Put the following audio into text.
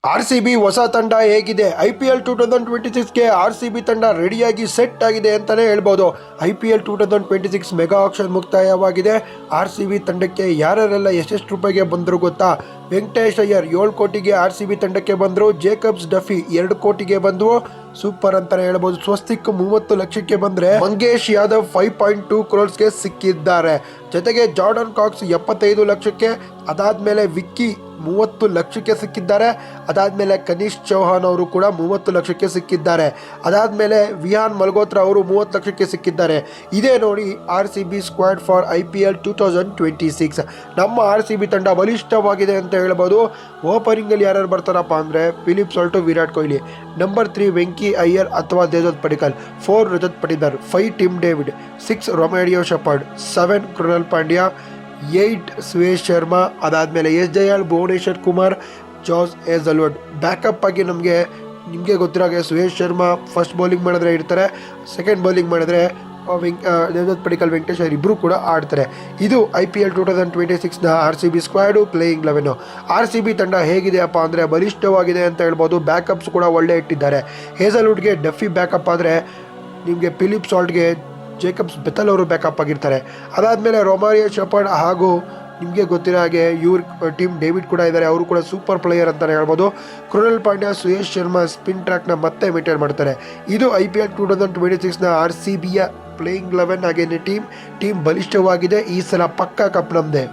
RCB ಹೊಸ ತಂಡ ಹೇಗಿದೆ? IPL 2026ಗೆ RCB ತಂಡ ರೆಡಿಯಾಗಿ ಸೆಟ್ ಆಗಿದೆ ಅಂತಾನೆ ಹೇಳ್ಬೋದು. IPL 2026 ಮೆಗಾ ಆಕ್ಷನ್ ಮುಕ್ತಾಯವಾಗಿದೆ. RCB ತಂಡಕ್ಕೆ ಯಾರೆಲ್ಲ ಎಷ್ಟೆಷ್ಟು ರೂಪಾಯಿಗೆ ಬಂದರು ಗೊತ್ತಾ? ವೆಂಕಟೇಶ್ ಅಯ್ಯರ್ 7 ಕೋಟಿಗೆ RCB ತಂಡಕ್ಕೆ ಬಂದರು. ಜೇಕಬ್ಸ್ ಡಫಿ 2 ಕೋಟಿಗೆ ಬಂದು ಸೂಪರ್ ಅಂತಾನೆ ಹೇಳ್ಬೋದು. ಸ್ವಸ್ತಿಕ್ 30 ಲಕ್ಷಕ್ಕೆ ಬಂದ್ರೆ ಮಂಗೇಶ್ ಯಾದವ್ 5.2 ಕ್ರೋರ್ಸ್ಗೆ ಸಿಕ್ಕಿದ್ದಾರೆ. ಜೊತೆಗೆ ಜಾರ್ಡನ್ ಕಾಕ್ಸ್ 75 ಲಕ್ಷಕ್ಕೆ, ಅದಾದ್ಮೇಲೆ ವಿಕ್ಕಿ 30 ಲಕ್ಷಕ್ಕೆ ಸಿಕ್ಕಿದ್ದಾರೆ. ಅದಾದಮೇಲೆ ಕನಿಷ್ ಚೌಹಾನ್ ಅವರು ಕೂಡ 30 ಲಕ್ಷಕ್ಕೆ ಸಿಕ್ಕಿದ್ದಾರೆ. ಅದಾದಮೇಲೆ ವಿಹಾನ್ ಮಲ್ಗೋತ್ರ ಅವರು 30 ಲಕ್ಷಕ್ಕೆ ಸಿಕ್ಕಿದ್ದಾರೆ. ಇದೇ ನೋಡಿ RCB ಸ್ಕ್ವಾಡ್ ಫಾರ್ IPL 2026. ನಮ್ಮ RCB ತಂಡ ಬಲಿಷ್ಠವಾಗಿದೆ ಅಂತ ಹೇಳ್ಬೋದು. ಓಪನಿಂಗಲ್ಲಿ ಯಾರ್ಯಾರು ಬರ್ತಾರಪ್ಪ ಅಂದರೆ Philip Salt, Virat Kohli. Number 3 Venky Iyer ಅಥವಾ Devdutt Padikkal. 4 Rajat Patidar. 5 Tim David. 6 Romario Shepherd. 7 Krunal Pandya. 8 Suyash Sharma. ಅದಾದಮೇಲೆ ಎಸ್ ಜಯಾಲ್, ಭುವನೇಶ್ವರ್ ಕುಮಾರ್, ಜಾಸ್ ಹೇಜಲ್ವುಡ್. ಬ್ಯಾಕಪ್ ಆಗಿ ನಿಮಗೆ ಗೊತ್ತಿರೋಗೆ ಸುಯೇಶ್ ಶರ್ಮಾ ಫಸ್ಟ್ ಬೌಲಿಂಗ್ ಮಾಡಿದ್ರೆ ಇರ್ತಾರೆ, ಸೆಕೆಂಡ್ ಬೌಲಿಂಗ್ ಮಾಡಿದ್ರೆ ದೇವದತ್ ಪಡಿಕ್ಕಲ್, ವೆಂಕಟೇಶ್ ಇಬ್ಬರು ಕೂಡ ಆಡ್ತಾರೆ. ಇದು IPL 2026ನ RCB squad playing 11. RCB ತಂಡ ಹೇಗಿದೆಯಪ್ಪ ಅಂದರೆ ಬಲಿಷ್ಠವಾಗಿದೆ ಅಂತ ಹೇಳ್ಬೋದು. ಬ್ಯಾಕಪ್ಸ್ ಕೂಡ ಒಳ್ಳೆ ಇಟ್ಟಿದ್ದಾರೆ. ಹೇಜಲ್ವುಡ್ಗೆ ಡಫಿ ಬ್ಯಾಕಪ್ ಆದರೆ ನಿಮಗೆ ಫಿಲಿಪ್ ಸಾಲ್ಟ್ಗೆ ಜೇಕಬ್ಸ್ ಬೆಥಲ್ ಅವರು ಬ್ಯಾಕಪ್ ಆಗಿರ್ತಾರೆ. ಅದಾದಮೇಲೆ ರೊಮಾರಿಯೋ ಶೆಪರ್ಡ್ ಹಾಗೂ ನಿಮಗೆ ಗೊತ್ತಿರೋ ಹಾಗೆ ಟೀಮ್ ಡೇವಿಡ್ ಕೂಡ ಇದ್ದಾರೆ. ಅವರು ಕೂಡ ಸೂಪರ್ ಪ್ಲೇಯರ್ ಅಂತಲೇ ಹೇಳ್ಬೋದು. ಕೃಣಾಲ್ ಪಾಂಡ್ಯ, ಸುಯೇಶ್ ಶರ್ಮಾ ಸ್ಪಿನ್ ಟ್ರ್ಯಾಕ್ನ ಮತ್ತೆ ಮೇಂಟೈನ್ ಮಾಡ್ತಾರೆ. ಇದು IPL 2026ನ RCBಯ ಪ್ಲೇಯಿಂಗ್ 11 ಹಾಗೇನೆ ಟೀಮ್ ಬಲಿಷ್ಠವಾಗಿದೆ. ಈ ಸಲ ಪಕ್ಕಾ ಕಪ್ ನಮ್ಮದೇ.